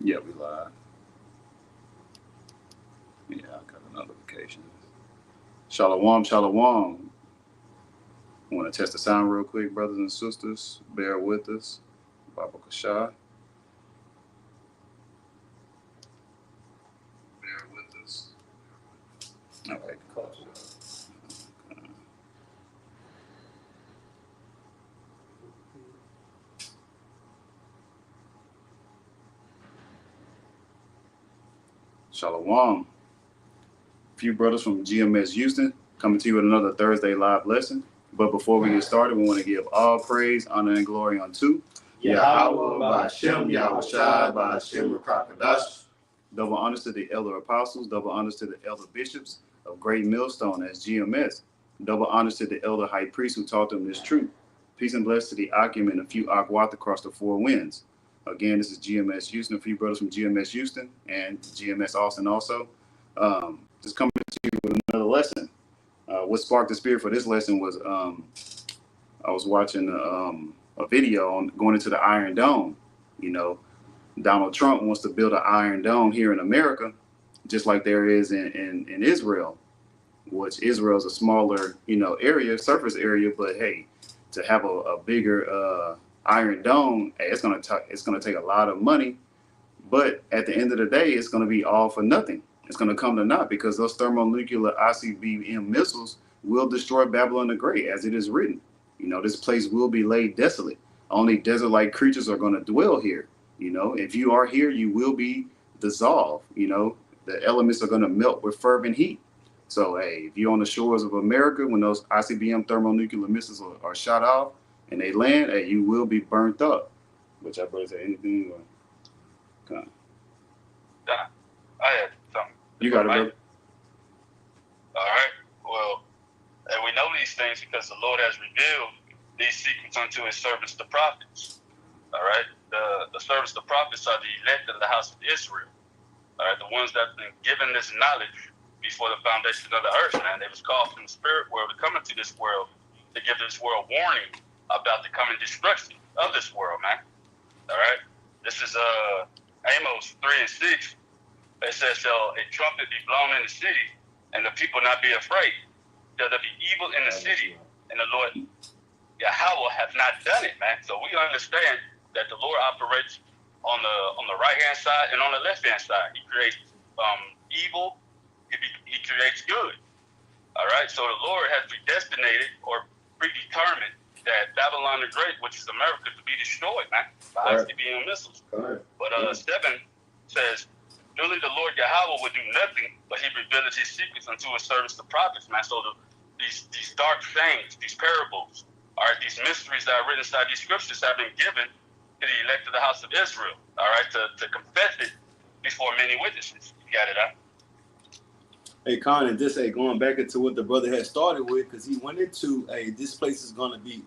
Yeah, we live. Yeah, I got a notification. Shalom, shalom. I want to test the sound real quick, brothers and sisters. Bear with us. Baba Kashah. Bear with us. Okay, close it up. Shalom. A few brothers from GMS Houston coming to you with another Thursday live lesson. But before we get started, we want to give all praise, honor, and glory unto Yahweh, Ba'ashem, Yahweh Shai, Ba'ashem, Rakakadash. Double honors to the elder apostles, double honors to the elder bishops of Great Millstone as GMS. Double honors to the elder high priest who taught them this truth. Peace and bless to the Akim and a few Akwath across the four winds. Again, this is GMS Houston, a few brothers from GMS Houston and GMS Austin also. Just coming to you with another lesson. What sparked the spirit for this lesson was I was watching a video on going into the Iron Dome. You know, Donald Trump wants to build an Iron Dome here in America, just like there is in Israel, which Israel is a smaller, area, surface area. But hey, to have a bigger Iron Dome, hey, it's gonna take a lot of money. But at the end of the day, it's gonna be all for nothing. It's gonna come to naught because those thermonuclear ICBM missiles will destroy Babylon the Great, as it is written. This place will be laid desolate. Only desert-like creatures are going to dwell here. If you are here, you will be dissolved. The elements are going to melt with fervent heat. So, hey, if you're on the shores of America, when those ICBM thermonuclear missiles are shot off and they land, hey, you will be burnt up. Which I better say anything? Come on. Yeah, I had something. You got it, bro. All right. Well, and we know these things because the Lord has revealed these secrets unto his servants, the prophets. All right. The servants, the prophets, are the elect of the house of Israel. All right. The ones that have been given this knowledge before the foundation of the earth, man. They was called from the spirit world to come into this world to give this world warning about the coming destruction of this world, man. All right. This is Amos 3:6. It says, shall a trumpet be blown in the city and the people not be afraid? Shall there be evil in the city and the Lord Yahweh have not done it, man. So we understand that the Lord operates on the right hand side and on the left hand side. He creates evil. He creates good. All right. So the Lord has predestinated or predetermined that Babylon the Great, which is America, to be destroyed, man, by ICBM missiles. But 7 says, surely the Lord Yahweh would do nothing, but he revealed his secrets unto his servants, the prophets, man. So these dark things, these parables, all right, these mysteries that are written inside these scriptures have been given to the elect of the house of Israel, all right, to confess it before many witnesses. You got it, huh? Hey, Con, and just going back into what the brother had started with, because he went into, this place is going to be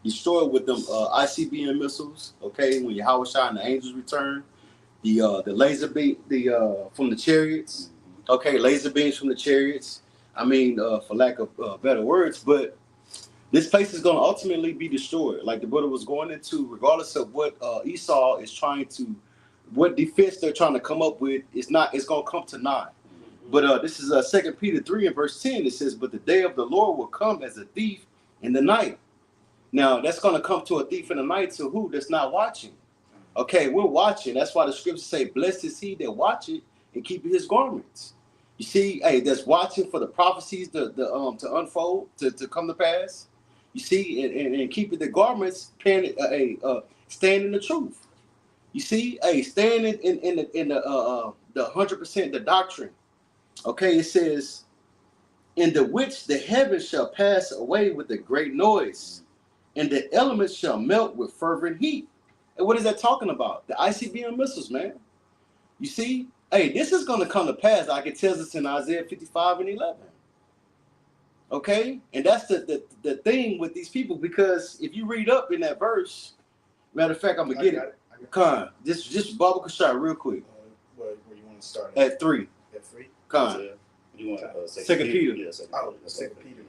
destroyed with them ICBM missiles, okay, when Yahweh Shai and the angels return. The laser beam, from the chariots, okay, laser beams from the chariots. I mean, for lack of better words, but this place is going to ultimately be destroyed. Like the brother was going into, regardless of what Esau is trying to, what defense they're trying to come up with, it's going to come to naught. But this is 2 Peter 3 and verse 10. It says, but the day of the Lord will come as a thief in the night. Now, that's going to come to a thief in the night to who? That's not watching. Okay, we're watching. That's why the scriptures say, blessed is he that watcheth and keepeth his garments. You see, hey, that's watching for the prophecies to unfold, to come to pass. You see, and keeping the garments, stand in the truth. You see, hey, stand in the 100%, the doctrine. Okay, it says, in the which the heavens shall pass away with a great noise, and the elements shall melt with fervent heat. And what is that talking about? The ICBM missiles, man. You see, hey, this is going to come to pass. Like it tells us in Isaiah 55 and 11. Okay, and that's the thing with these people, because if you read up in that verse, matter of fact, I'm gonna get it. Con, just Baba Kashai real quick. Where you want to start at 3? At 3. Con. You want 2 Peter? Yeah, 2 Peter.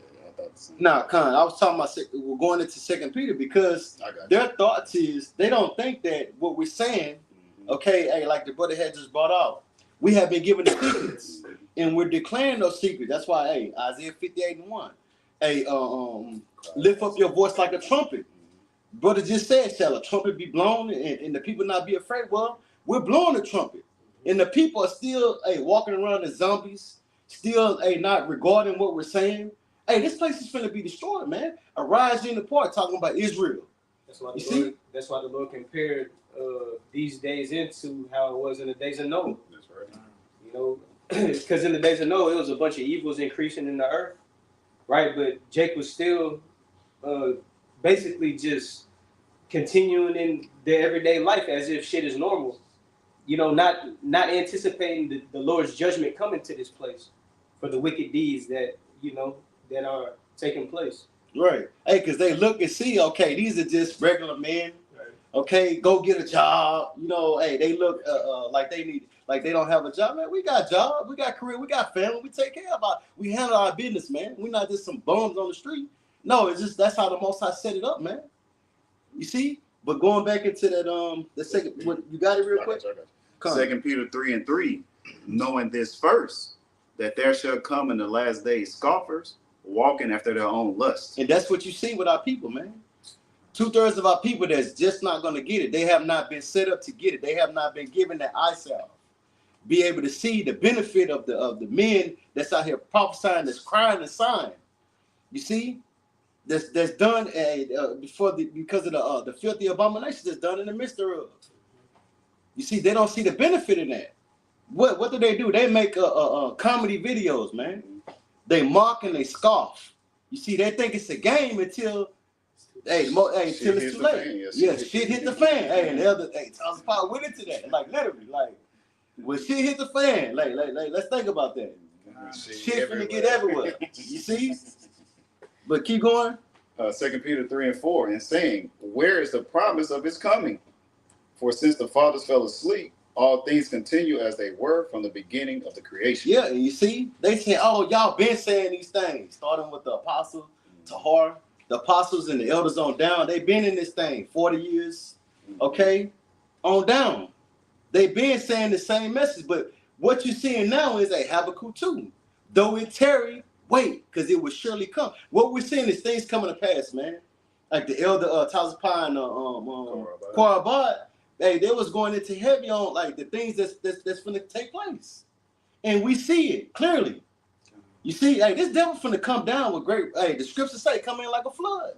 Nah, Con. I was talking about we're going into 2 Peter because their thoughts is they don't think that what we're saying, Okay, hey, like the brother had just brought out, we have been given the secrets, and we're declaring those secrets. That's why, hey, Isaiah 58:1, hey, lift up your voice like a trumpet. Brother just said, shall a trumpet be blown and the people not be afraid? Well, we're blowing the trumpet, and the people are still, hey, walking around as zombies, still, hey, not regarding what we're saying. Hey, this place is finna be destroyed, man. Arise in the part talking about Israel. That's why the Lord compared these days into how it was in the days of Noah. That's right. You know, because in the days of Noah, it was a bunch of evils increasing in the earth, right? But Jake was still basically just continuing in their everyday life as if shit is normal. You know, not anticipating the Lord's judgment coming to this place for the wicked deeds that, you know, that are taking place. Right. Hey, because they look and see, okay, these are just regular men. Right. Okay, go get a job. You know, hey, they look like they need, like they don't have a job. Man, we got job, we got career, we got family, we take care of we handle our business, man. We're not just some bums on the street. No, it's just that's how the Most High set it up, man. You see? But going back into that, the second, what you got it real quick? 2 Peter 3:3, knowing this first, that there shall come in the last days scoffers, walking after their own lusts. And that's what you see with our people, man. 2/3 of our people that's just not going to get it. They have not been set up to get it. They have not been given that eye salve. Be able to see the benefit of the men that's out here prophesying, that's crying and sighing. You see, that's done because of the filthy abomination that's done in the midst thereof. You see, they don't see the benefit in that. What do? They make comedy videos, man. They mock and they scoff. You see, they think it's a game until till it's too late. Yes, shit hit the fan. Hey, and the other, Thomas Powell went into that, like literally, like when shit hit the fan, like let's think about that. Shit finna get everywhere. You see? But keep going. 2 Peter 3:4, and saying, where is the promise of his coming? For since the fathers fell asleep, all things continue as they were from the beginning of the creation. Yeah, and you see, they say, oh, y'all been saying these things, starting with the apostle Tahar, the apostles and the elders on down. They've been in this thing 40 years, okay, on down. They've been saying the same message, but what you're seeing now is a Habakkuk 2. Though it tarry, wait, because it will surely come. What we're seeing is things coming to pass, man. Like the elder Tazapah and Korabad, hey, they was going into heavy on like the things that's finna take place. And we see it clearly. You see, hey, this devil finna come down with great, hey, the scriptures say come in like a flood.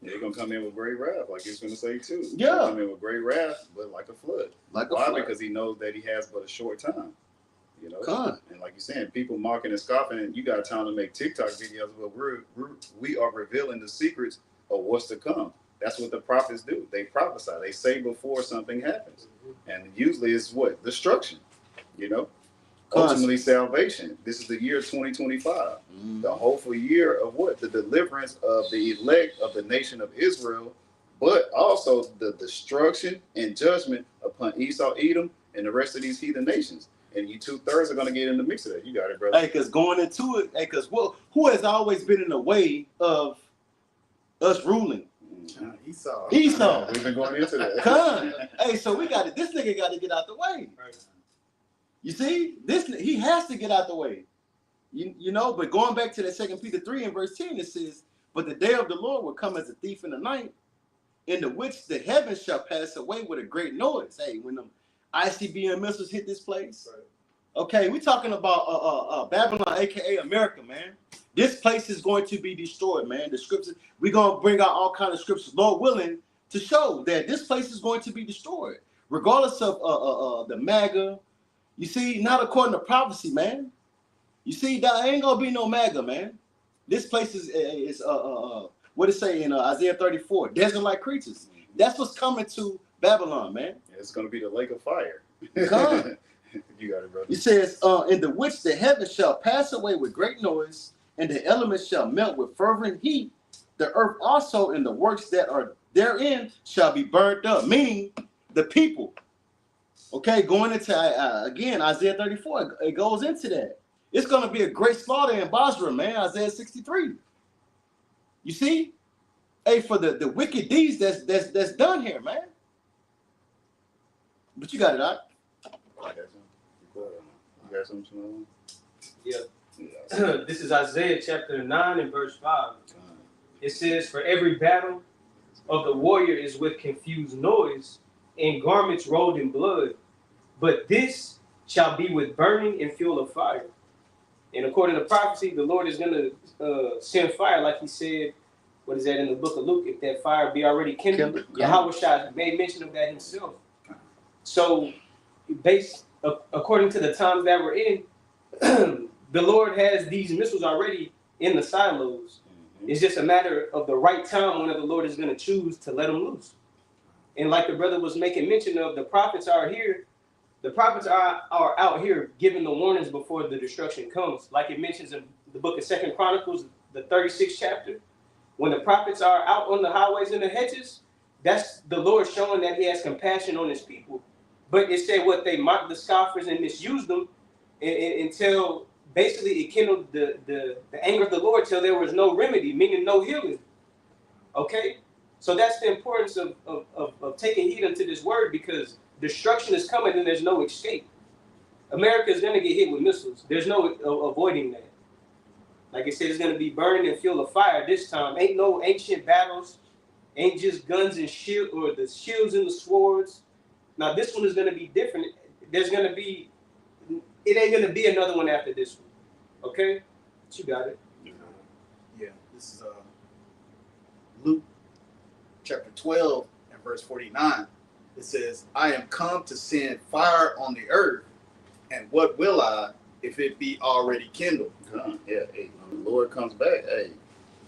Yeah, he's gonna come in with great wrath, like he's gonna say too. Yeah. He'll come in with great wrath, but like a flood. Like a Why? flood. Because he knows that he has but a short time. You know, Come. and like you're saying, people mocking and scoffing, and you got time to make TikTok videos, but we are revealing the secrets of what's to come. That's what the prophets do. They prophesy. They say before something happens, and usually it's what? Destruction. You know, ultimately salvation. This is the year 2025, the hopeful year of what? The deliverance of the elect of the nation of Israel, but also the destruction and judgment upon Esau, Edom, and the rest of these heathen nations. And you 2/3 are going to get in the mix of that. You got it, brother. Hey, because going into it, hey, because who has always been in the way of us ruling? Esau. We've been going into that. Come. Hey, so we got it. This nigga got to get out the way. Right. You see, he has to get out the way. You know, but going back to that 2 Peter 3 and verse 10, it says, but the day of the Lord will come as a thief in the night, in the which the heavens shall pass away with a great noise. Hey, when them ICBM missiles hit this place. Right. Okay, we're talking about Babylon, aka America, man. This place is going to be destroyed, man. The scriptures, we're gonna bring out all kinds of scriptures, Lord willing, to show that this place is going to be destroyed, regardless of the MAGA. You see, not according to prophecy, man. You see, there ain't gonna be no MAGA, man. This place is what it say in Isaiah 34, desert-like creatures. That's what's coming to Babylon, man. It's going to be the lake of fire. Come. You got it, brother. It says, in the which the heavens shall pass away with great noise, and the elements shall melt with fervent heat. The earth also and the works that are therein shall be burnt up, meaning the people. Okay, going into, again, Isaiah 34, it goes into that. It's going to be a great slaughter in Basra, man, Isaiah 63. You see? Hey, for the wicked deeds that's done here, man. But you got it out. I got some. You got something, Shalom? Yeah. Yeah. This is Isaiah chapter 9 and verse 5. It says, "For every battle of the warrior is with confused noise and garments rolled in blood, but this shall be with burning and fuel of fire." And according to prophecy, the Lord is going to send fire, like he said, what is that in the book of Luke? If that fire be already kindled, Yahweh Shai made mention of that himself. So, according to the times that we're in, the Lord has these missiles already in the silos. It's just a matter of the right time when the Lord is going to choose to let them loose. And like the brother was making mention of, the prophets are here. The prophets are out here giving the warnings before the destruction comes. Like it mentions in the book of 2 Chronicles, the 36th chapter. When the prophets are out on the highways and the hedges, that's the Lord showing that he has compassion on his people. But it said what they mocked the scoffers and misused them until basically it kindled the anger of the Lord till there was no remedy, meaning no healing. Okay? So that's the importance of taking heed unto this word, because destruction is coming and there's no escape. America is going to get hit with missiles. There's no avoiding that. Like I said, it's going to be burning and fuel of fire this time. Ain't no ancient battles. Ain't just guns and shield or the shields and the swords. Now this one is going to be different. There's going to be, it ain't going to be another one after this one. Okay? But you got it. Yeah, this is Luke chapter 12 and verse 49. It says, "I am come to send fire on the earth, and what will I if it be already kindled?" Yeah, hey, when the Lord comes back, hey,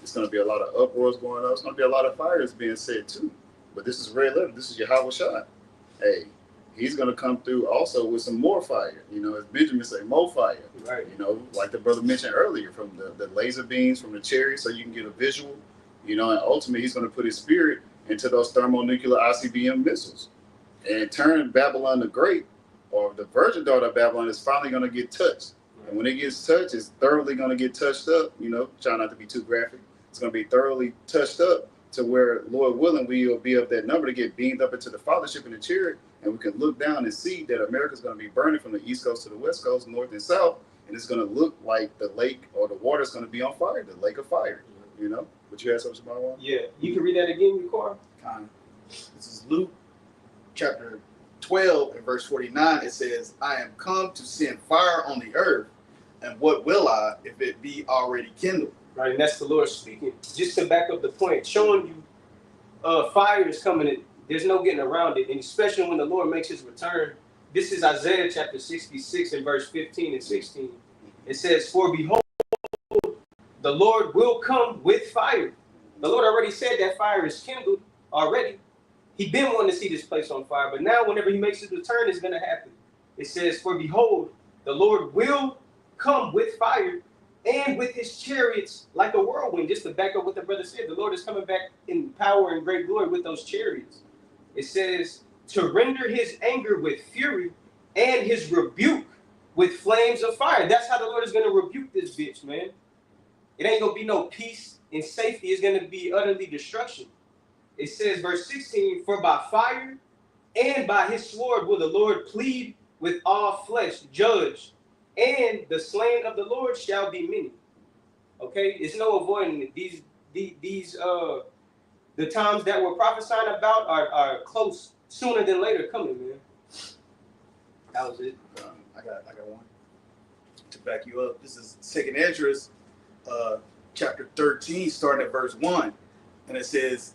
it's going to be a lot of uproars going on. It's going to be a lot of fires being set too. But this is red letter. This is Yahweh Shai. Hey, he's going to come through also with some more fire. You know, as Benjamin say, more fire. Right. You know, like the brother mentioned earlier, from the laser beams, from the chariots, so you can get a visual. You know, and ultimately he's going to put his spirit into those thermonuclear ICBM missiles and turn Babylon the Great, or the virgin daughter of Babylon, is finally going to get touched. And when it gets touched, it's thoroughly going to get touched up. You know, try not to be too graphic. It's going to be thoroughly touched up to where, Lord willing, we will be of that number to get beamed up into the fathership in the chariot, and we can look down and see that America's going to be burning from the east coast to the west coast, north and south, and it's going to look like the lake or the water is going to be on fire, the lake of fire. You know, but you had something about Yeah. You can read that again, Yukar? This is Luke chapter 12 and verse 49. It says, "I am come to send fire on the earth, and what will I if it be already kindled?" Right, and that's the Lord speaking. Just to back up the point, showing you fire is coming in. There's no getting around it, and especially when the Lord makes his return. This is Isaiah chapter 66 and verse 15 and 16. It says, "For behold, the Lord will come with fire." The Lord already said that fire is kindled already. He been wanting to see this place on fire, but now whenever he makes his return, it's going to happen. It says, "For behold, the Lord will come with fire, and with his chariots like a whirlwind." Just to back up what the brother said, the Lord is coming back in power and great glory with those chariots. It says, "To render his anger with fury and his rebuke with flames of fire." That's how the Lord is going to rebuke this bitch, man. It ain't going to be no peace and safety. It's going to be utterly destruction. It says, verse 16, "For by fire and by his sword will the Lord plead with all flesh, judge, and the slain of the Lord shall be many." Okay, it's no avoiding it. The times that we're prophesying about are close, sooner than later coming, man. That was it. I got one to back you up. This is 2nd Esdras, chapter 13, starting at verse 1, and it says,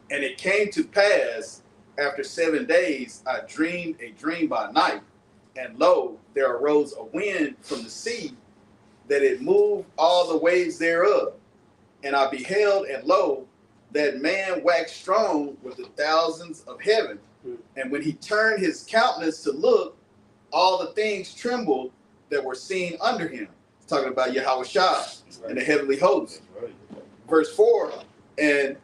"And it came to pass after 7 days, I dreamed a dream by night, and lo, there arose a wind from the sea, that it moved all the waves thereof. And I beheld, and lo, that man waxed strong with the thousands of heaven. And when he turned his countenance to look, all the things trembled that were seen under him." It's talking about Yahweh Shai and the heavenly host. Verse 4, and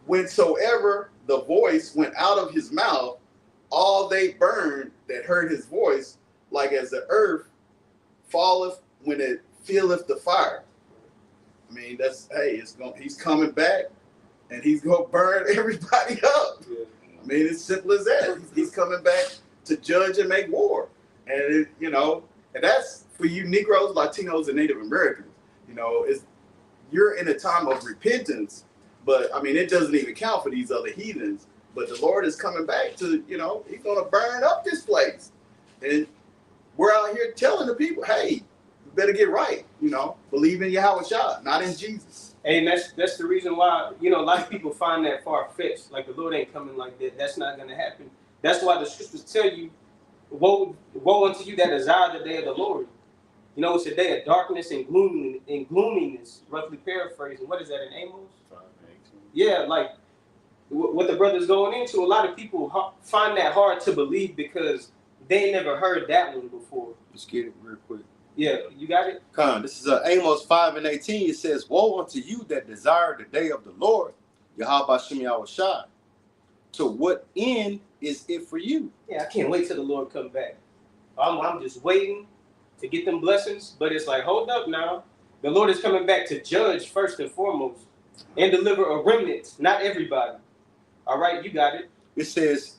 whensoever the voice went out of his mouth, all they burned that heard his voice, like as the earth falleth when it feeleth the fire. I mean, he's coming back, and he's gonna burn everybody up. I mean, it's simple as that. He's coming back to judge and make war. And and that's for you Negroes, Latinos, and Native Americans. You're in a time of repentance, but I mean it doesn't even count for these other heathens. But the Lord is coming back to, he's gonna burn up this place. And we're out here telling the people, hey, you better get right, believe in Yahweh Shah, not in Jesus. And that's the reason why, a lot of people find that far-fetched. Like, the Lord ain't coming like that. That's not going to happen. That's why the scriptures tell you, woe unto you that desire the day of the Lord. It's a day of darkness and gloominess, roughly paraphrasing. What is that in Amos? 5:18. Yeah, like what the brother's going into, a lot of people find that hard to believe because they ain't never heard that one before. Let's get it real quick. Yeah, you got it? This is Amos 5:18. It says, woe unto you that desire the day of the Lord, Yahweh Shem Yahweh Shai. To what end is it for you? Yeah, I can't wait till the Lord come back. I'm just waiting to get them blessings, but it's like, hold up now. The Lord is coming back to judge first and foremost and deliver a remnant, not everybody. All right, you got it. It says,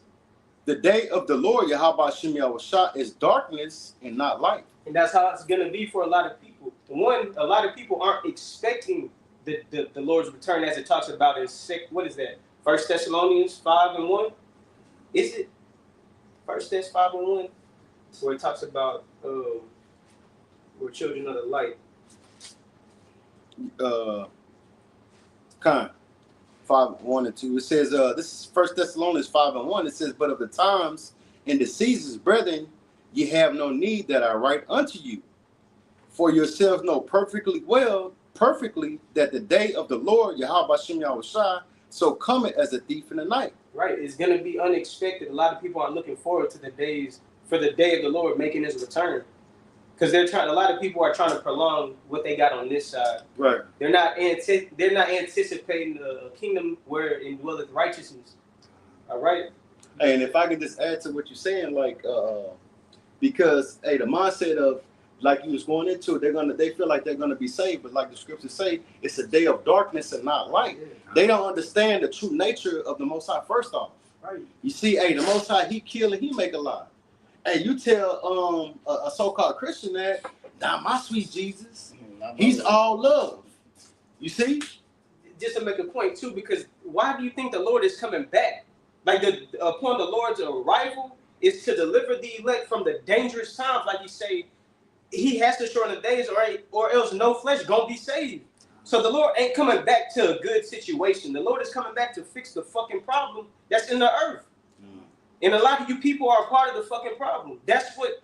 the day of the Lord, Yahweh Shem Yahweh Shai, is darkness and not light. And that's how it's going to be for a lot of people. One, a lot of people aren't expecting the Lord's return as it talks about in 1 Thessalonians 5:1? Is it 1 Thessalonians 5:1? Where it talks about we're children of the light. 5:1-2. It says, this is 1 Thessalonians 5:1. It says, but of the times and the seasons, brethren, ye have no need that I write unto you. For yourselves know perfectly that the day of the Lord, Yahweh Shem Yahweh Shai, so cometh as a thief in the night. Right, it's going to be unexpected. A lot of people are looking forward to the day of the Lord making his return. Because a lot of people are trying to prolong what they got on this side. Right. They're not anticipating a kingdom wherein dwelleth righteousness. All right? Hey, and if I can just add to what you're saying, like, because the mindset of like you was going into it, they feel like they're gonna be saved, but like the scriptures say, it's a day of darkness and not light. Yeah. They don't understand the true nature of the Most High. First off, Right. You see, the Most High, he kill and he make alive. Hey, you tell a so-called Christian that, nah, my sweet Jesus, he's all love. You see? Just to make a point too, because why do you think the Lord is coming back? Like upon the Lord's arrival is to deliver the elect from the dangerous times, like you say. He has to shorten the days, or else no flesh gonna be saved. So the Lord ain't coming back to a good situation. The Lord is coming back to fix the fucking problem that's in the earth. And a lot of you people are part of the fucking problem. That's what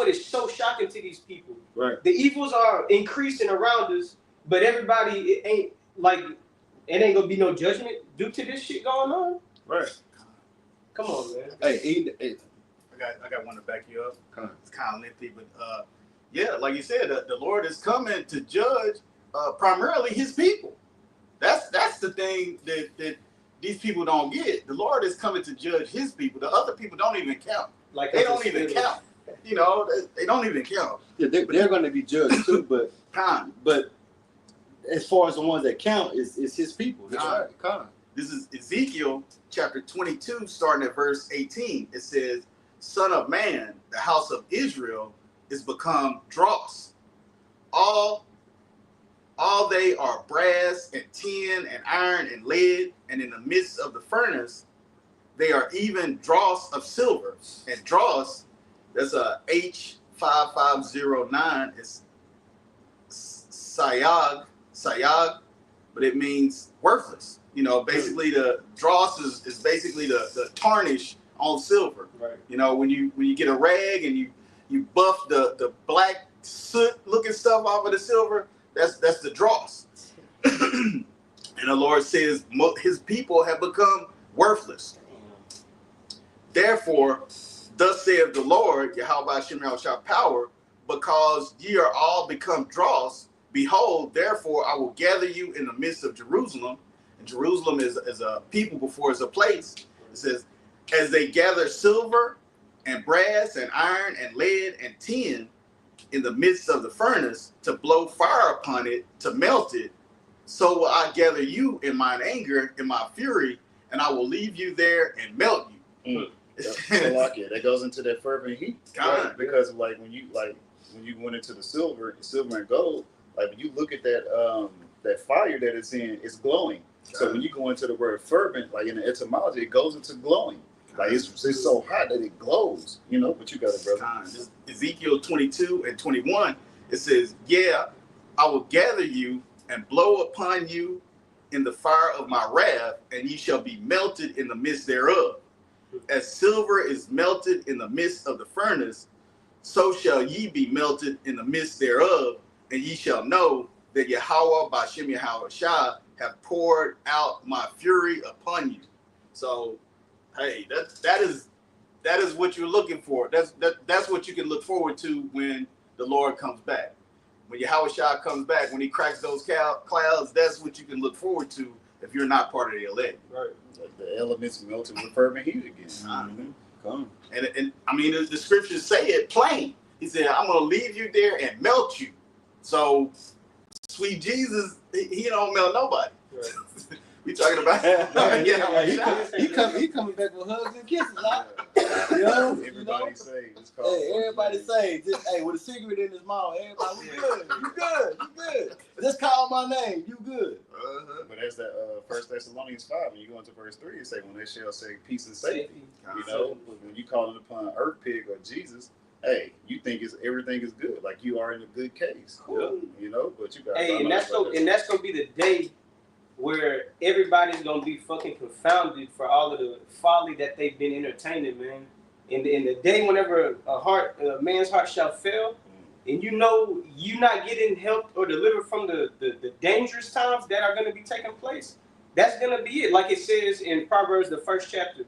is so shocking to these people. Right. The evils are increasing around us, but everybody, it ain't gonna be no judgment due to this shit going on. Right. Come on, man. Hey, I got one to back you up. Come on. It's kind of lengthy, but yeah, like you said, the Lord is coming to judge primarily his people. That's the thing that these people don't get. The Lord is coming to judge his people. The other people don't even count. Like They don't even count. They don't even count. yeah, they're going to be judged too, but as far as the ones that count is his people. That's Con. right. Con. This is Ezekiel chapter 22, starting at verse 18. It says, Son of man, the house of Israel is become dross. All they are brass and tin and iron and lead, and in the midst of the furnace, they are even dross of silver. And dross, there's a H5509, it's sayag, but it means worthless. Basically the dross is basically the tarnish on silver. Right. When you get a rag and you buff the black soot looking stuff off of the silver, that's the dross. And the Lord says his people have become worthless. Therefore, thus saith the Lord, Yahweh Shem Yahweh power, because ye are all become dross, behold, therefore I will gather you in the midst of Jerusalem. And Jerusalem is a people before it's a place. It says, as they gather silver and brass and iron and lead and tin in the midst of the furnace to blow fire upon it, to melt it, so will I gather you in mine anger, in my fury, and I will leave you there and melt you. So like it, that goes into that fervent heat, God, right? Because like when you went into the silver and gold, like when you look at that that fire that it's in, it's glowing. So when you go into the word fervent, like in the etymology, it goes into glowing. Like it's so hot that it glows, you know. But you got it, brother. Ezekiel 22 and 21, it says, "Yeah, I will gather you and blow upon you in the fire of my wrath, and ye shall be melted in the midst thereof. As silver is melted in the midst of the furnace, so shall ye be melted in the midst thereof, and ye shall know that Yahweh Bashem Yahweh Shah have poured out my fury upon you." So, hey, that is what you're looking for. That's what you can look forward to when the Lord comes back. When Yahweh Shah comes back, when he cracks those clouds, that's what you can look forward to if you're not part of the elect. Right. Like the elements melted with fervent heat again. Come. And I mean, the scriptures say it plain. He said, "I'm going to leave you there and melt you." So, sweet Jesus, he don't melt nobody. Right. We talking about He coming back with hugs and kisses. Everybody say it's called. Hey, everybody say, just, hey, with a cigarette in his mouth, everybody, we good, you good, you good. Just call my name, you good. But that's that 1 Thessalonians 5. When you go into verse 3, it say, "When they shall say peace and safety." You know, when you call it upon Earth Pig or Jesus, hey, you think everything is good, like you are in a good case. Cool. You know, but you got. Hey, and that's gonna be the day where everybody's gonna be fucking confounded for all of the folly that they've been entertaining, man. In the day whenever a man's heart shall fail, and you know you not getting help or delivered from the dangerous times that are gonna be taking place, that's gonna be it. Like it says in Proverbs, the 1st chapter,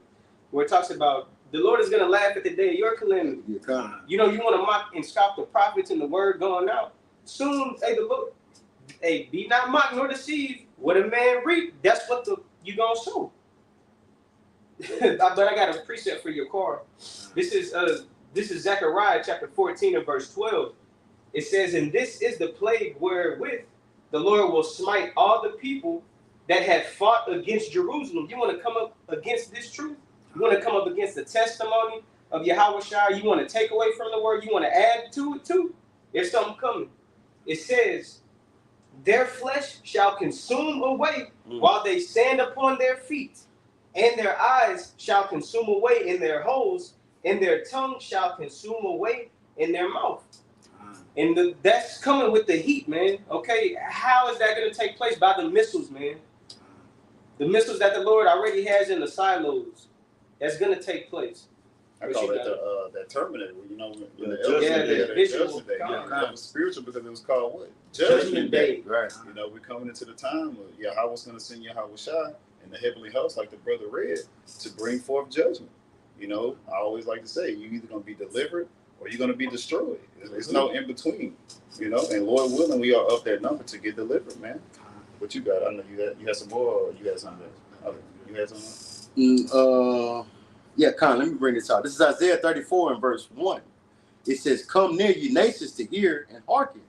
where it talks about the Lord is gonna laugh at the day of your calamity. You know, you want to mock and scoff the prophets and the word going out. Soon, hey, the Lord, hey, be not mocked nor deceived. What a man reap, that's what you gonna sow. But I got a precept for your car. This is Zechariah chapter 14 and verse 12. It says, "And this is the plague wherewith the Lord will smite all the people that have fought against Jerusalem." You want to come up against this truth? You want to come up against the testimony of Yahweh Shai? You want to take away from the word? You want to add to it too? There's something coming. It says, "Their flesh shall consume away while they stand upon their feet, and their eyes shall consume away in their holes, and their tongue shall consume away in their mouth." And that's coming with the heat, man. Okay, how is that going to take place? By the missiles, man. The missiles that the Lord already has in the silos. That's going to take place. I call it that Terminator. You know, when the Judgment Day. It was spiritual because it was called what? Judgment Day. Right. You know, we're coming into the time of Yahweh's going to send Yahweh Shai and the heavenly host, like the brother read, to bring forth judgment. You know, I always like to say, you're either going to be delivered or you're going to be destroyed. There's no in between. You know, and Lord willing, we are up that number to get delivered, man. What you got? I know you had some more, or you had something else? You had something? Yeah, Con, let me bring this out. This is Isaiah 34 and verse 1. It says, "Come near, ye nations, to hear and hearken.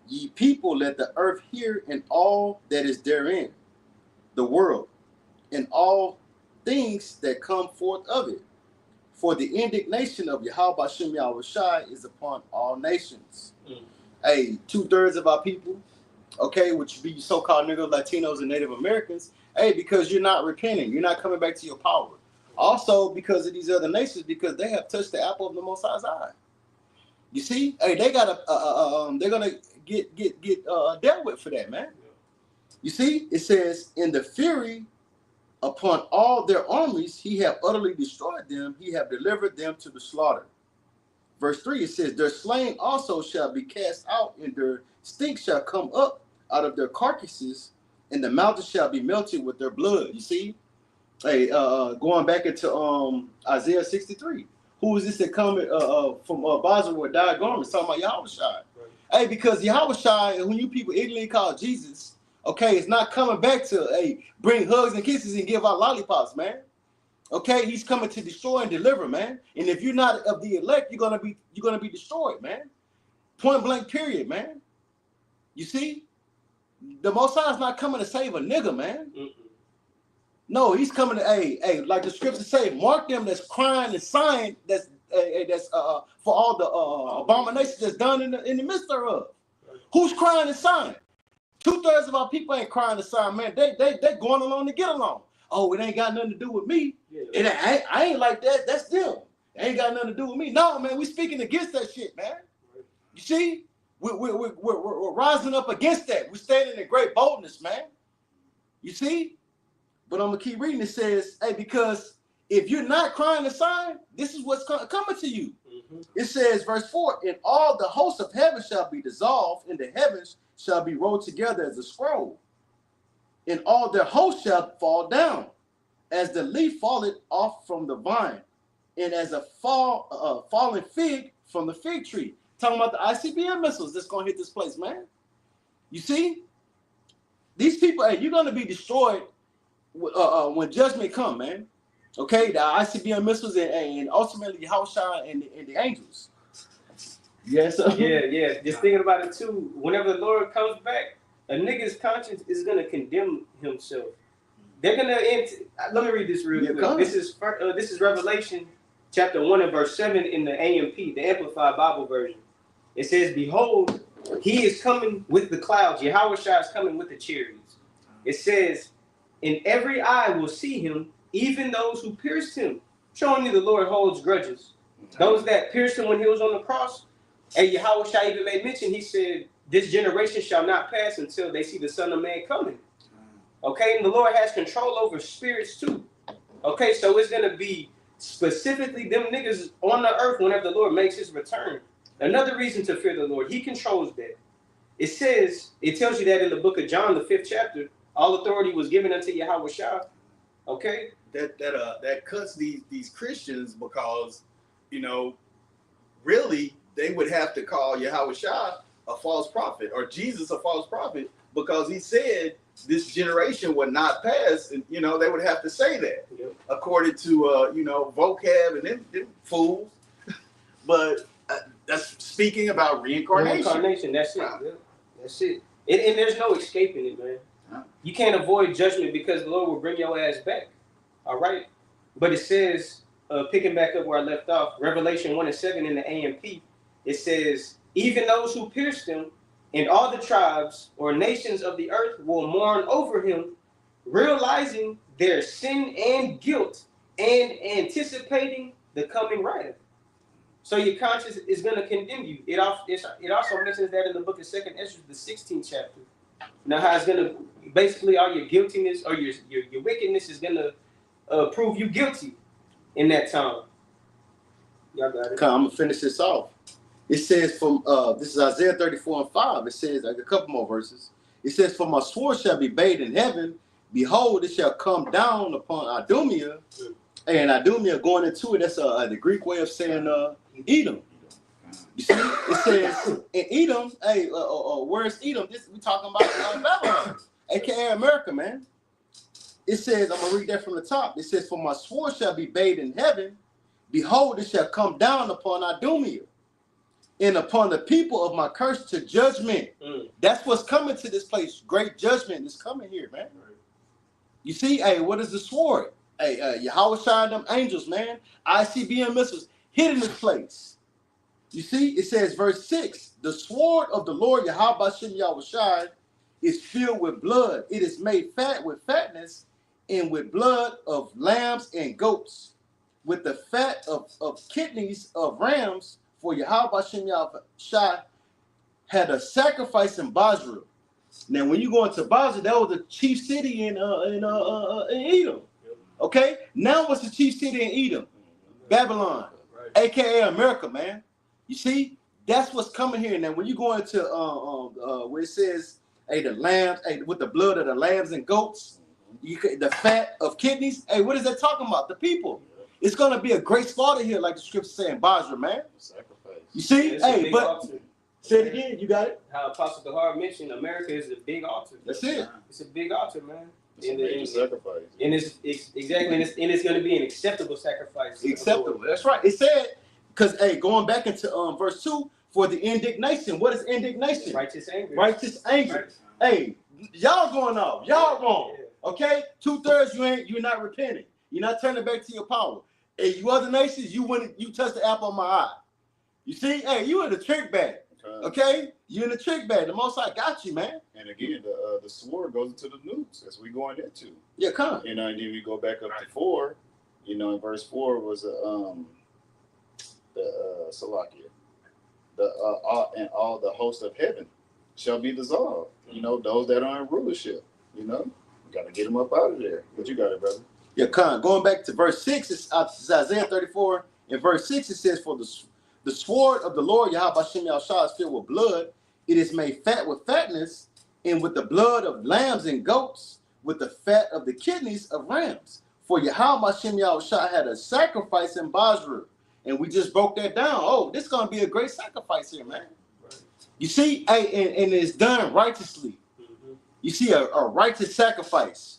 Ye people, let the earth hear, and all that is therein, the world, and all things that come forth of it. For the indignation of Yahweh Bashem Yahweh Shai is upon all nations." Hey, 2/3 of our people, okay, which be so-called niggas, Latinos, and Native Americans, hey, because you're not repenting, you're not coming back to your power. Also, because of these other nations, because they have touched the apple of the Most High's eye. You see, hey, they gotta, they're gonna get dealt with for that, man. You see, it says, "In the fury upon all their armies, he have utterly destroyed them; he have delivered them to the slaughter." Verse 3, it says, "Their slain also shall be cast out, and their stink shall come up out of their carcasses, and the mountains shall be melted with their blood." You see. Hey, going back into Isaiah 63, who is this that coming from Basra with dyed garments? Talking about Yahweh Shai. Right. Hey, because Yahweh Shai, who you people ignorantly call Jesus, okay, it's not coming back to bring hugs and kisses and give out lollipops, man. Okay, he's coming to destroy and deliver, man. And if you're not of the elect, you're gonna be destroyed, man. Point blank, period, man. You see, the Most High is not coming to save a nigga, man. No, he's coming to like the scriptures say, mark them that's crying and sighing, that's for all the abominations that's done in the midst thereof. Who's crying and sighing? 2/3 of our people ain't crying and sighing, man. They going along to get along. Oh, it ain't got nothing to do with me. I ain't like that. That's them. It ain't got nothing to do with me. No, man, we speaking against that shit, man. You see, we're rising up against that. We're standing in great boldness, man. You see? But I'm going to keep reading. It says, hey, because if you're not crying and sighing, this is what's coming to you. Mm-hmm. It says, verse 4, and all the hosts of heaven shall be dissolved, and the heavens shall be rolled together as a scroll. And all their hosts shall fall down, as the leaf falleth off from the vine, and as a fallen fig from the fig tree. Talking about the ICBM missiles that's going to hit this place, man. You see? These people, hey, you're going to be destroyed when judgment come, man. Okay, the ICBM missiles and ultimately Yahushua and the angels. Yes. Yeah. Just thinking about it too. Whenever the Lord comes back, a nigga's conscience is gonna condemn himself. They're gonna end. Let me read this real quick. This is Revelation chapter 1 and verse 7 in the AMP, the Amplified Bible version. It says, "Behold, he is coming with the clouds. Yahushua is coming with the chariots." It says, "And every eye will see him, even those who pierced him," showing you the Lord holds grudges. Those that pierced him when he was on the cross. And Yahushua even made mention, he said, this generation shall not pass until they see the Son of Man coming. Okay, and the Lord has control over spirits too. Okay, so it's going to be specifically them niggas on the earth whenever the Lord makes his return. Another reason to fear the Lord, he controls that. It tells you that in the book of John, the 5th chapter, all authority was given unto Yahushua. Okay? That cuts these Christians because, really, they would have to call Yahushua a false prophet or Jesus a false prophet because he said this generation would not pass. And, they would have to say that according to, vocab and them fools. But that's speaking about reincarnation. Reincarnation, that's it. Yeah. That's it. And there's no escaping it, man. You can't avoid judgment because the Lord will bring your ass back. All right? But it says, picking back up where I left off, Revelation 1 and 7 in the AMP, it says, even those who pierced him and all the tribes or nations of the earth will mourn over him, realizing their sin and guilt and anticipating the coming wrath. So your conscience is going to condemn you. It also mentions that in the book of 2nd Ezra, the 16th chapter. Now how it's going to, basically all your guiltiness or your wickedness is going to prove you guilty in that time. Y'all got it. I'm going to finish this off. It says from, this is Isaiah 34 and 5. It says, like a couple more verses. It says, for my sword shall be bathed in heaven. Behold, it shall come down upon Idumea. And Idumea going into it, that's the Greek way of saying Edom. You see, it says in Edom, where's Edom? We talking about Babylon, aka America, man. It says, I'm gonna read that from the top. It says, for my sword shall be bathed in heaven. Behold, it shall come down upon Idumea and upon the people of my curse to judgment. That's what's coming to this place. Great judgment is coming here, man. You see, what is the sword? Yahushua and them angels, man. ICBM missiles hitting this place. You see, it says, verse 6, the sword of the Lord Yahweh Yahushua is filled with blood. It is made fat with fatness and with blood of lambs and goats, with the fat of kidneys of rams. For Yahweh Yahushua had a sacrifice in Basra. Now, when you go into Basra, that was the chief city in Edom. Okay, now what's the chief city in Edom? Babylon, aka America, man. You see, that's what's coming here. Now, when you go into where it says, the lambs, with the blood of the lambs and goats, the fat of kidneys. What is that talking about? The people. It's gonna be a great slaughter here, like the scripture saying, Basra, man. Sacrifice. You see, but altar. Say it again. You got it. How Apostle Dahar mentioned, America is a big altar. That's it. It's a big altar, man. It's a sacrifice. And it's going to be an acceptable sacrifice. Acceptable. That's right. It said, because going back into verse 2, for the indignation. What is indignation? Righteous anger. Righteous anger. Right. Y'all going off. Y'all wrong. Okay, 2/3 you're not repenting. You're not turning back to your power. And you other nations, you touch the apple of my eye. You see, hey, you in the trick bag. Okay, you in the trick bag. The Most High got you, man. And again, the sword goes into the news as we going into. Yeah, come. You know, and then we go back up to 4. You know, in verse 4 was Salakia. And all the host of heaven shall be dissolved. You know, those that are in rulership. You know, you got to get them up out of there. But you got it, brother. Yeah, come. Going back to verse 6, it's Isaiah 34. In verse 6, it says, "For the sword of the Lord Yahweh Shem Yahushua is filled with blood. It is made fat with fatness, and with the blood of lambs and goats, with the fat of the kidneys of rams. For Yahweh Shem Yahushua had a sacrifice in Basra." And we just broke that down. Oh, this is going to be a great sacrifice here, man. You see, and it's done righteously. You see, a righteous sacrifice.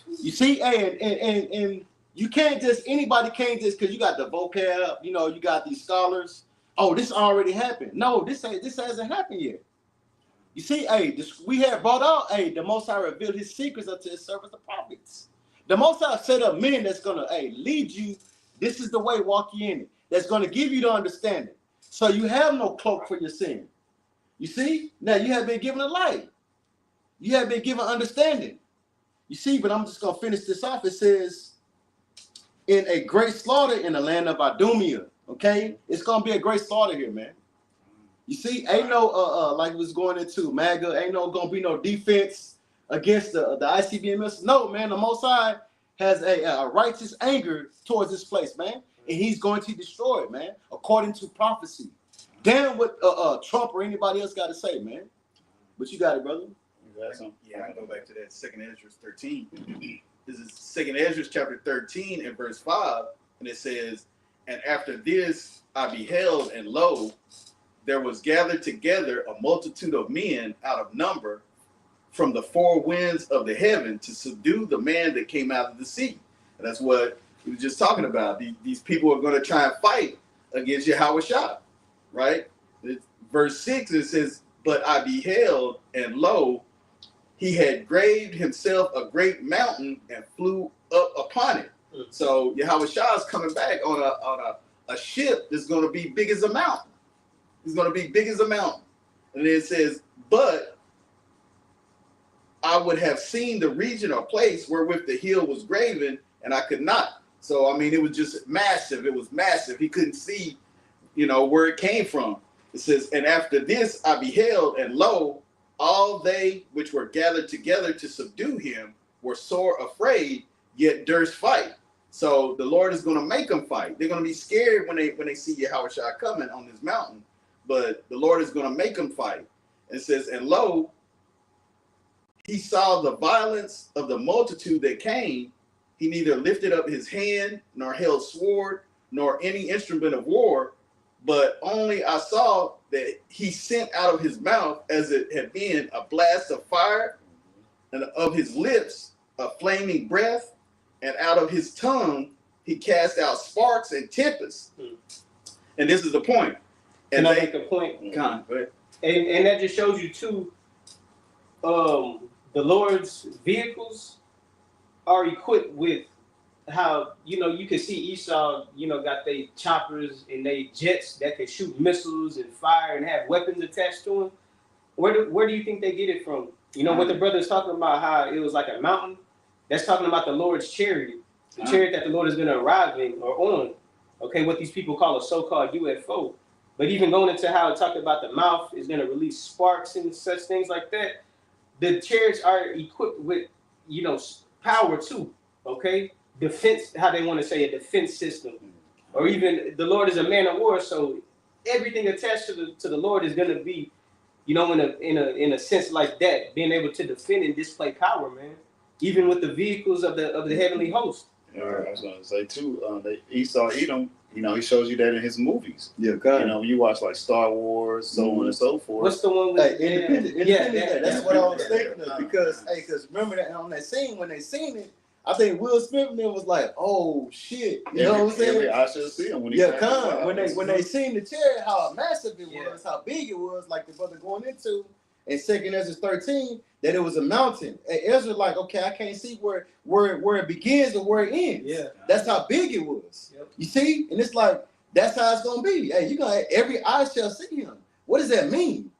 You see, and you can't just, anybody can't just, because you got the vocab, you know, you got these scholars. Oh, this already happened. No, this hasn't happened yet. You see, we have brought out, the Most High revealed his secrets unto his servants, the prophets. The Most High set up men that's going to, lead you. This is the way, walk ye in it. That's going to give you the understanding. So you have no cloak for your sin. You see? Now you have been given a light. You have been given understanding. You see, but I'm just going to finish this off. It says, in a great slaughter in the land of Idumea. Okay? It's going to be a great slaughter here, man. You see, ain't no, like it was going into MAGA, ain't no going to be no defense against the ICBM missiles. No, man, the Most High has a righteous anger towards this place, man. And he's going to destroy it, man, according to prophecy. Damn what Trump or anybody else got to say, man. But you got it, brother. Yeah, I go back to that 2nd Ezra 13. This is 2nd Ezra chapter 13 and verse 5. And it says, "And after this I beheld, and lo, there was gathered together a multitude of men out of number from the 4 winds of the heaven to subdue the man that came out of the sea." And that's what we were just talking about. These people are going to try and fight against Yahushua, right? Verse 6, it says, "But I beheld, and lo, he had graved himself a great mountain and flew up upon it." So Yahushua is coming back on a ship that's going to be big as a mountain. It's going to be big as a mountain. And then it says, "But I would have seen the region or place wherewith the hill was graven, and I could not." So, I mean, it was just massive. It was massive. He couldn't see, where it came from. It says, "And after this I beheld, and lo, all they which were gathered together to subdue him were sore afraid, yet durst fight." So the Lord is going to make them fight. They're going to be scared when they see Yahushua coming on this mountain, but the Lord is going to make them fight. It says, "And lo, he saw the violence of the multitude that came. He neither lifted up his hand, nor held sword, nor any instrument of war, but only I saw that he sent out of his mouth, as it had been, a blast of fire, and of his lips a flaming breath, and out of his tongue he cast out sparks and tempests." And this is the point. And I make a point? Go ahead. And that just shows you too, the Lord's vehicles are equipped with how, you can see Esau, got they choppers and they jets that can shoot missiles and fire and have weapons attached to them. Where do you think they get it from? What the brother's talking about, how it was like a mountain? That's talking about the Lord's chariot, the chariot that the Lord is going to arrive in or on. Okay, what these people call a so-called UFO. But even going into how it talked about the mouth is going to release sparks and such things like that, the chariots are equipped with, power too, okay? Defense, how they want to say a defense system. Or even the Lord is a man of war, so everything attached to the Lord is going to be, in a sense like that, being able to defend and display power, man. Even with the vehicles of the heavenly host. Yeah, I was going to say too, Esau Edom, he shows you that in his movies. Yeah, God. When you watch like Star Wars, so on and so forth. What's the one with Independence? That's what I was thinking of. Because remember that on that scene, when they seen it, I think Will Smith was like, "Oh shit," you know what I'm saying? I should see him when he when they seen the chariot, how massive it was, how big it was, like the brother going into, in 2nd Ezra 13 that it was a mountain. And Ezra like, okay, I can't see where it begins and where it ends. Yeah. That's how big it was. Yep. You see? And it's like, that's how it's gonna be. Hey, you gonna every eye shall see him. What does that mean?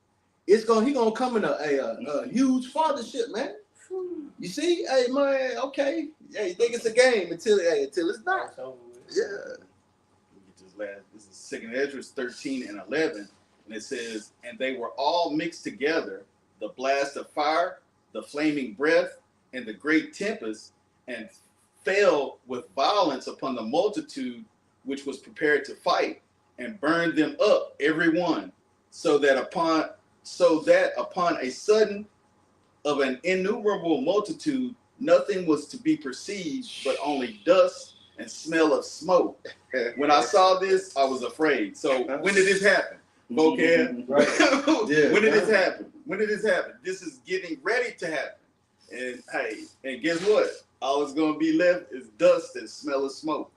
He gonna come in a huge fathership, man. You see? Hey man, okay. Hey, you think it's a game until it's not. Yeah. This is 2nd Ezra 13 and 11, and it says, and they were all mixed together, the blast of fire, the flaming breath, and the great tempest, and fell with violence upon the multitude which was prepared to fight, and burned them up every one, so that upon a sudden of an innumerable multitude nothing was to be perceived but only dust and smell of smoke. When I saw this, I was afraid. So when did this happen? Okay. Right. Yeah. When did this happen? When did this happen? This is getting ready to happen. And hey, and guess what? All it's gonna be left is dust and smell of smoke.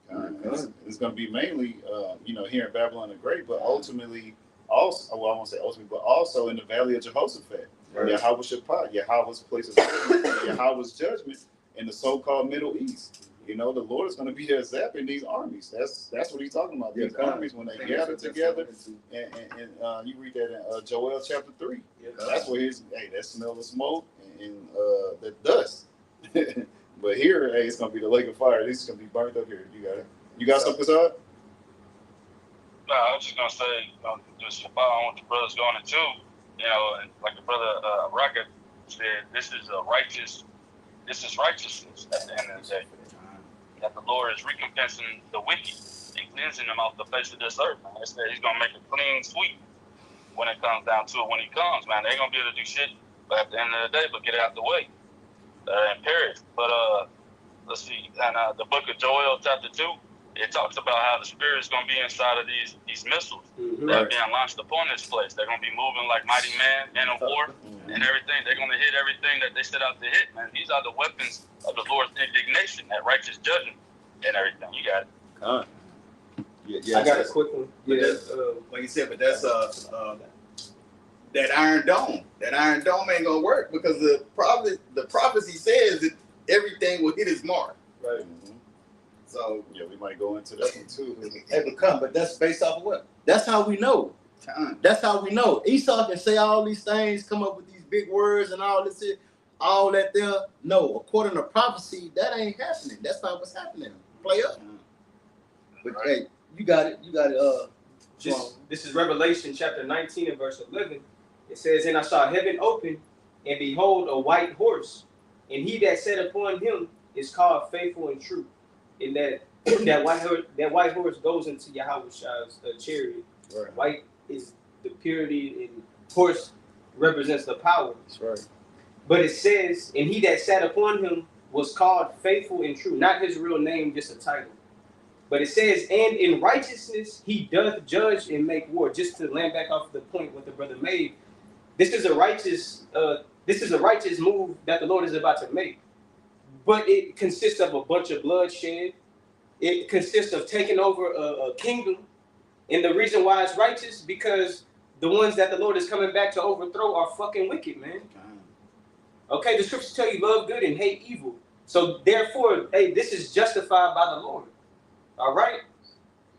It's going to be mainly, here in Babylon the Great, but ultimately, also, well, I won't say ultimately, but also in the Valley of Jehoshaphat, Right. Yahweh's Shaphat, Yahweh's place of Yahweh's judgment in the so-called Middle East. The Lord is going to be there zapping these armies. That's what he's talking about. These armies, when they gather together, and you read that in Joel chapter 3. That's where that smell of smoke and the dust. But here, it's going to be the lake of fire. This is going to be burnt up here. You got it. You got something, Kasad? No, I was just gonna say, just to follow on what the brother's going into, and like the brother Rocket said, this is righteousness at the end of the day. That the Lord is recompensing the wicked and cleansing them off the face of this earth. Man. It's that He's gonna make a clean sweep when it comes down to it. When He comes, man, they ain't gonna be able to do shit. But at the end of the day, but get out the way and perish. But let's see, and the book of Joel, chapter 2. It talks about how the Spirit is going to be inside of these missiles that are being launched upon this place. They're going to be moving like mighty men of war and everything. They're going to hit everything that they set out to hit, man. These are the weapons of the Lord's indignation, that righteous judgment and everything. You got it. I got a quick one. Like you said, but that's that Iron Dome. That Iron Dome ain't gonna work because the prophecy says that everything will hit its mark. Right. So we might go into that one too. But that's based off of what? That's how we know. That's how we know. Esau can say all these things, come up with these big words and all this, all that there. No, according to prophecy, that ain't happening. That's not what's happening. Play up. But hey, you got it. This is Revelation chapter 19 and verse 11. It says, and I saw heaven open, and behold, a white horse, and he that sat upon him is called Faithful and True. And that white horse goes into Yahweh's chariot. Right. White is the purity, and horse represents the power. That's right. But it says, and he that sat upon him was called Faithful and True. Not his real name, just a title. But it says, and in righteousness he doth judge and make war. Just to land back off the point what the brother made, this is a righteous move that the Lord is about to make. But it consists of a bunch of bloodshed. It consists of taking over a kingdom. And the reason why it's righteous, because the ones that the Lord is coming back to overthrow are fucking wicked, man. Okay, the scriptures tell you love good and hate evil. So therefore, hey, this is justified by the Lord. All right?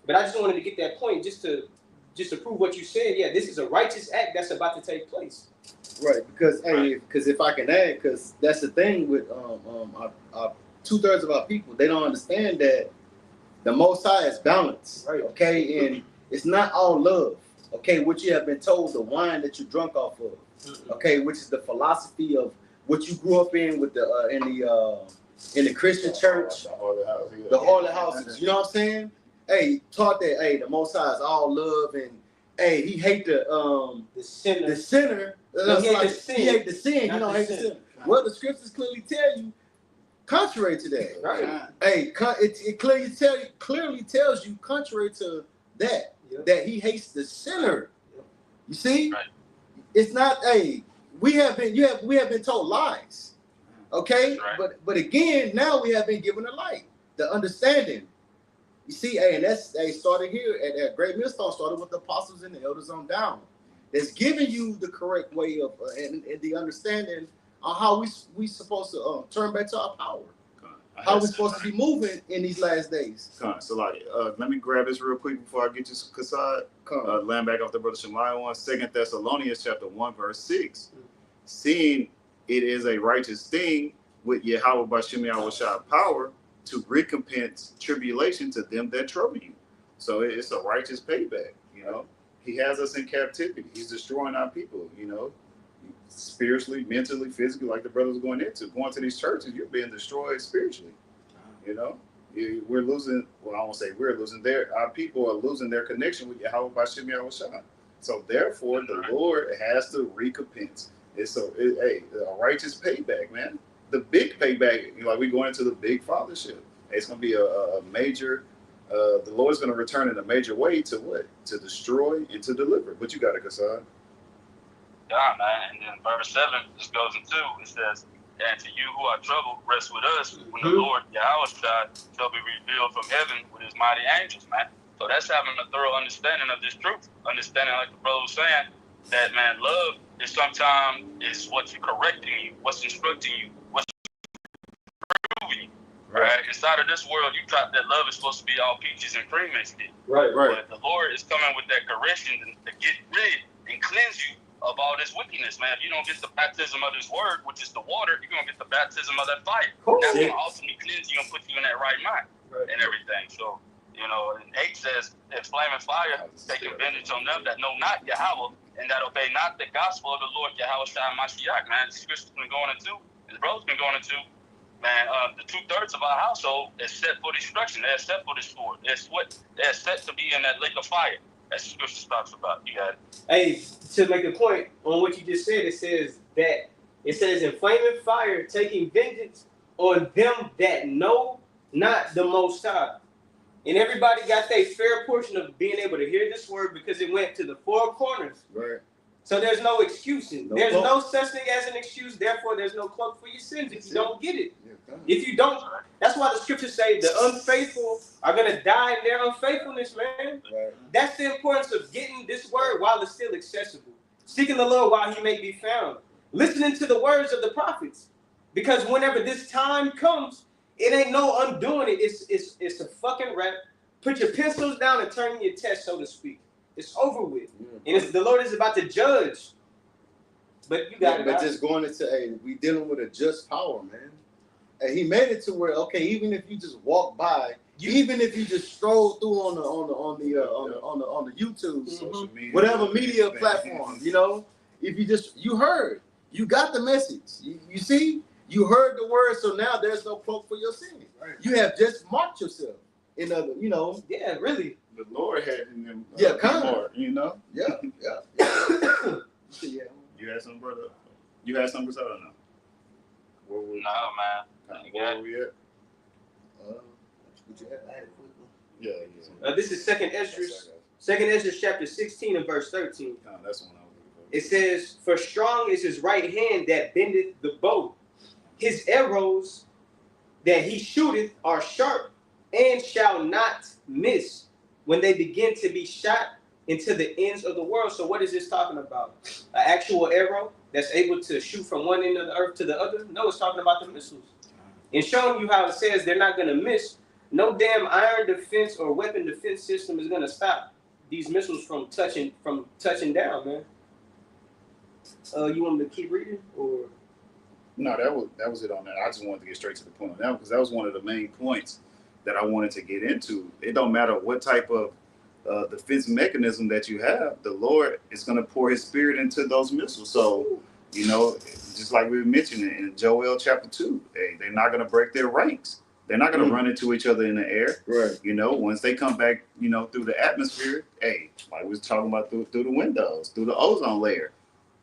But I just wanted to get that point just to prove what you said. Yeah, this is a righteous act that's about to take place. Right, because if I can add, because that's the thing with our 2/3 of our people, they don't understand that the Most High is balance, Right. Okay, and it's not all love, okay, what you have been told, the wine that you drunk off of, okay, which is the philosophy of what you grew up in with in the Christian church, the holy houses, you know what I'm saying? Hey, taught that the Most High is all love, and he hate the sinner. No, he hate the sin, He don't hate the sin. Well, the scriptures clearly tell you contrary to that. Right. Hey, it clearly tells you contrary to that, that he hates the sinner. You see? Right. It's not we have been told lies. Okay? Right. But again, now we have been given the light, the understanding. You see, and that's started here at Great Millstone, started with the apostles and the elders on down. that's giving you the correct way of and the understanding on how we supposed to turn back to our power. How we supposed to be moving in these last days. So like, let me grab this real quick before I get to Kassad. Land back off the brother Shemaiah one. 2 Thessalonians chapter 1 verse 6. Seeing it is a righteous thing with Yahweh Bashim Yahushua power to recompense tribulation to them that trouble you. So it's a righteous payback. You know, he has us in captivity. He's destroying our people. You know, spiritually, mentally, physically, like the brothers going to these churches, you're being destroyed spiritually. You know, we're losing. Well, I won't say we're losing. Our people are losing their connection with Yahweh Bashim Yahushua. So therefore, the Lord has to recompense. It's a righteous payback, man. The big payback, like we going into the big fathership. It's going to be a major. The Lord's going to return in a major way to what? To destroy and to deliver. But you got it, Kassad. Yeah, man. And then verse 7 just goes into, it says, and to you who are troubled, rest with us when the Lord Yahweh shall be revealed from heaven with his mighty angels, man. So that's having a thorough understanding of this truth. Understanding, like the brother was saying, that, man, love is sometimes is what's correcting you, what's instructing you, what's proving you. Right? Inside of this world, you thought that love is supposed to be all peaches and cream and shit. Right. But the Lord is coming with that correction to get rid and cleanse you of all this wickedness, man. If you don't get the baptism of this word, which is the water, you're going to get the baptism of that fire. That's going to ultimately cleanse you and put you in that right mind and everything. So, you know, and 8 says, that flaming fire taking vengeance on them that know not Yahweh and that obey not the gospel of the Lord Yahweh Shai Mashiach, man. The scripture's been going into, his brother's been going into, man, the 2/3 of our household is set for destruction. They're set for this sport. They're set to be in that lake of fire. As the scripture talks about. You got it. Hey, to make a point on what you just said, it says in flaming fire taking vengeance on them that know not the Most High. And everybody got their fair portion of being able to hear this word because it went to the four corners. Right. So there's no excusing. There's no such thing as an excuse. Therefore, there's no cloak for your sins if you don't get it. If you don't, that's why the scriptures say the unfaithful are going to die in their unfaithfulness, man. Right. That's the importance of getting this word while it's still accessible. Seeking the Lord while he may be found. Listening to the words of the prophets. Because whenever this time comes, it ain't no undoing it. It's a fucking wrap. Put your pencils down and turn your test, so to speak. It's over with. And the Lord is about to judge. But you got it. But just going into, we dealing with a just power, man. And he made it to where, okay, even if you just walk by, even if you just stroll through on the YouTube, social media, whatever media platform, you know, if you heard, you got the message. You see, you heard the word, so now there's no cloak for your sin. Right. You have just marked yourself in other, you know. Yeah, really. The Lord had in them. Kind of. More, you know. Yeah. You had some, brother. You had some, brother. No. No, man. Where we at? Yeah. This is Second Ezra chapter 16 and verse 13. No, that's the one I was looking for. It says, "For strong is his right hand that bendeth the bow. His arrows that he shooteth are sharp and shall not miss when they begin to be shot into the ends of the world." So what is this talking about? An actual arrow that's able to shoot from one end of the earth to the other? No, it's talking about the missiles. And showing you how it says they're not going to miss. No damn iron defense or weapon defense system is going to stop these missiles from touching down, man. You want me to keep reading, or? No, that was it on that. I just wanted to get straight to the point on that because that was one of the main points that I wanted to get into. It don't matter what type of defense mechanism that you have, the Lord is going to pour his spirit into those missiles. So, you know, just like we were mentioning in Joel chapter 2, they're not going to break their ranks. They're not going to run into each other in the air. Right. You know, once they come back, you know, through the atmosphere, like we was talking about through the windows, through the ozone layer.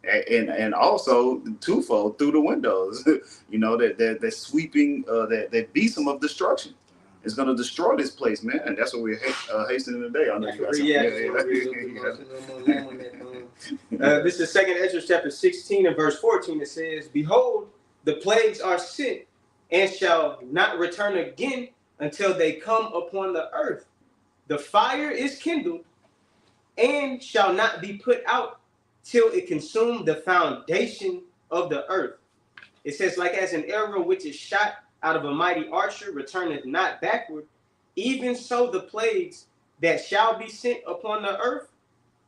And also twofold through the windows, you know, that sweeping, that besom of destruction is going to destroy this place, man. And that's what we're hastening today. I know you got this is Second Ezra chapter 16 and verse 14. It says, "Behold, the plagues are sent and shall not return again until they come upon the earth. The fire is kindled and shall not be put out till it consumed the foundation of the earth. It says, like as an arrow which is shot out of a mighty archer returneth not backward, even so the plagues that shall be sent upon the earth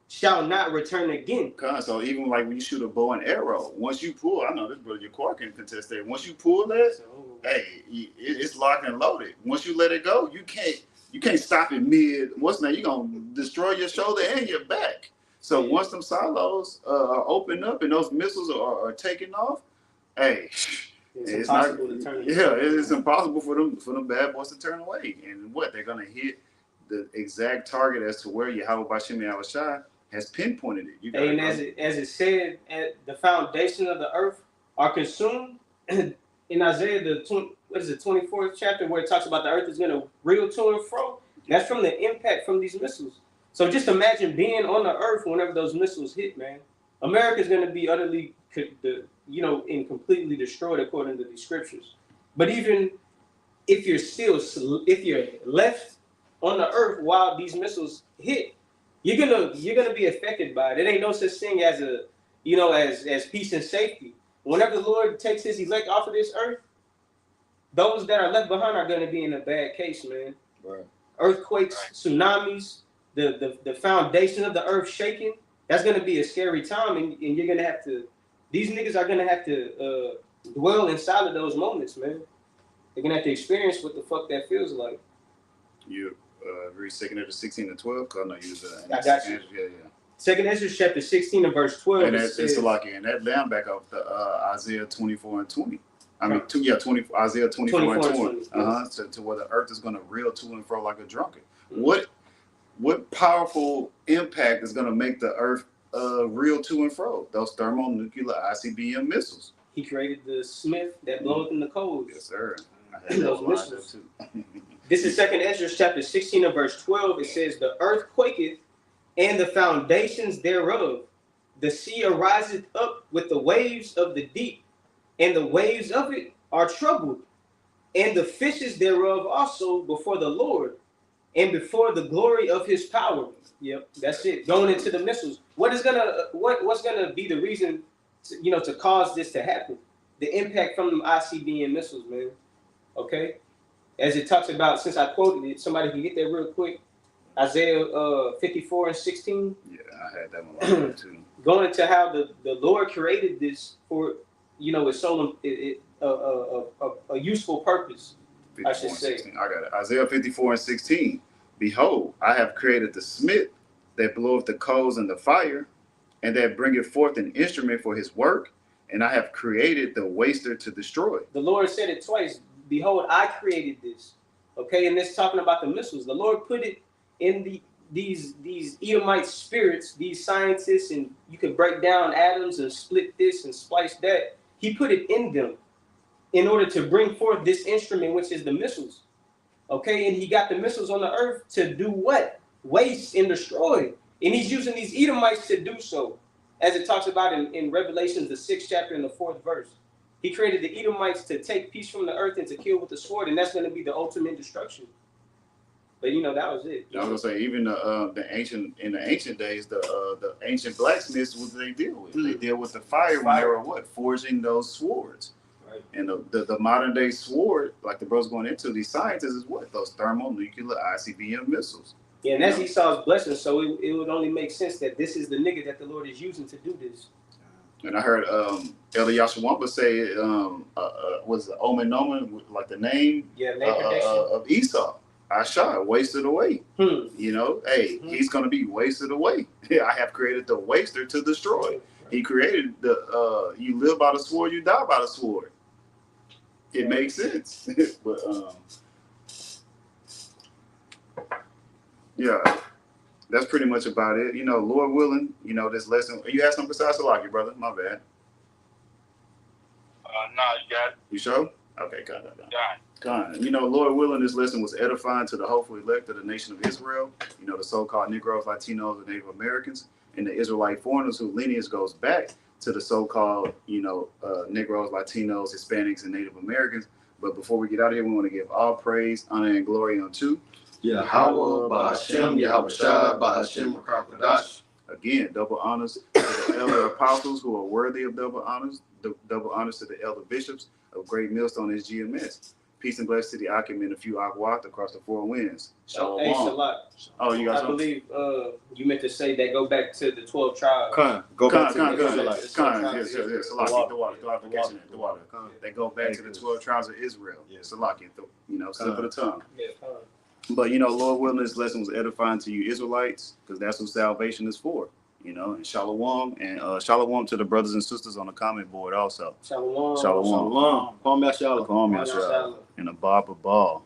shall not return again. So even like when you shoot a bow and arrow, once you pull, I know this brother, your car can contest that. Once you pull that, hey, it's locked and loaded. Once you let it go, you can't stop it mid. What's now? You're gonna destroy your shoulder and your back. So once them silos are opened up and those missiles are taken off, hey, it's impossible not, to turn. yeah, it's impossible for them bad boys to turn away. And what they're gonna hit the exact target as to where Yahweh Bashim Yahushua has pinpointed it. And as it said, at the foundation of the earth are consumed in Isaiah the 24th chapter, where it talks about the earth is going to reel to and fro. That's from the impact from these missiles. So just imagine being on the earth whenever those missiles hit, man. America's going to be utterly, and completely destroyed according to these scriptures. But even if you're left on the earth while these missiles hit, you're gonna be affected by it. It ain't no such thing as as peace and safety. Whenever the Lord takes his elect off of this earth, those that are left behind are gonna be in a bad case, man. Right. Earthquakes, tsunamis, the foundation of the earth shaking. That's gonna be a scary time, and you're gonna have to. These niggas are gonna have to dwell inside of those moments, man. They're gonna have to experience what the fuck that feels like. You read 2 Ezra 16 and 12. Cause I know you was I got you. Yeah. 2 Ezra chapter 16 and verse 12. And it's like and that down back up to Isaiah 24 and 20. I mean, Isaiah 24 and 20. To where the earth is going to reel to and fro like a drunkard. Mm-hmm. What powerful impact is going to make the earth reel to and fro? Those thermonuclear ICBM missiles. He created the smith that bloweth in the coals. Yes, sir. Those missiles. This is 2 Ezra chapter 16 and verse 12. It says, the earth quaketh and the foundations thereof. The sea ariseth up with the waves of the deep, and the waves of it are troubled, and the fishes thereof also before the Lord, and before the glory of his power. Yep, that's it. Going into the missiles. What's gonna be the reason to cause this to happen? The impact from them ICBM missiles, man. Okay? As it talks about, since I quoted it, somebody can get that real quick. Isaiah 54 and 16. Yeah, I had that one too. Going into how the Lord created this for, it's so a useful purpose, I should say. 16. I got it. Isaiah 54 and 16. Behold, I have created the smith that bloweth the coals and the fire, and that bringeth forth an instrument for his work, and I have created the waster to destroy. The Lord said it twice. Behold, I created this. Okay, and this talking about the missiles. The Lord put it in these Edomite spirits, these scientists, and you could break down atoms and split this and splice that. He put it in them in order to bring forth this instrument, which is the missiles. Okay, and he got the missiles on the earth to do what? Waste and destroy. And he's using these Edomites to do so, as it talks about in Revelations, the 6th chapter and the 4th verse. He created the Edomites to take peace from the earth and to kill with the sword, and that's going to be the ultimate destruction. But that was it. I was gonna say, even the ancient days, the ancient blacksmiths, what did they deal with? They deal with the fire when they were forging those swords. Right. And the modern day sword, like the bro's going into, these scientists is what? Those thermonuclear ICBM missiles. Yeah, and that's Esau's blessing, so it would only make sense that this is the nigga that the Lord is using to do this. And I heard Elder Yashawamba say, was the Omen Nomen, like the name of Esau. Asha, wasted away. He's going to be wasted away. I have created the waster to destroy. He created you live by the sword, you die by the sword. It makes sense. But, yeah, that's pretty much about it. Lord willing, this lesson. You had something besides Salaki, brother? My bad. No, you got it. You sure? Okay, got it. Got it. Lord willing, this lesson was edifying to the hopeful elect of the nation of Israel, the so-called Negroes, Latinos, and Native Americans, and the Israelite foreigners whose lineage goes back to the so-called, Negroes, Latinos, Hispanics, and Native Americans. But before we get out of here, we want to give all praise, honor, and glory unto Yahweh, Ba'ashem, Yahushua, Ba'ashem, Rakadash. Again, double honors to the elder apostles who are worthy of double honors. Double honors to the elder bishops of Great Millstone SGMS. Peace and blessings to the Akim and a few Akwat across the four winds. Shalom. Hey, Shalak. Oh, you got I something? believe you meant to say that go back to the 12 tribes. Go back Con, to con, the con, Israelites. con, yes, Salaki, the water, the water. Con. They go back to the 12 tribes of Israel. Yeah. Salaki, slip of the tongue. Yeah, But Lord willing, this lesson was edifying to you Israelites, because that's what salvation is for. And shalom, and shalom to the brothers and sisters on the comment board also. Shalom. Shalom. Shalom. Kwame Shalom. Kwame Shalom. And a Baba Ball.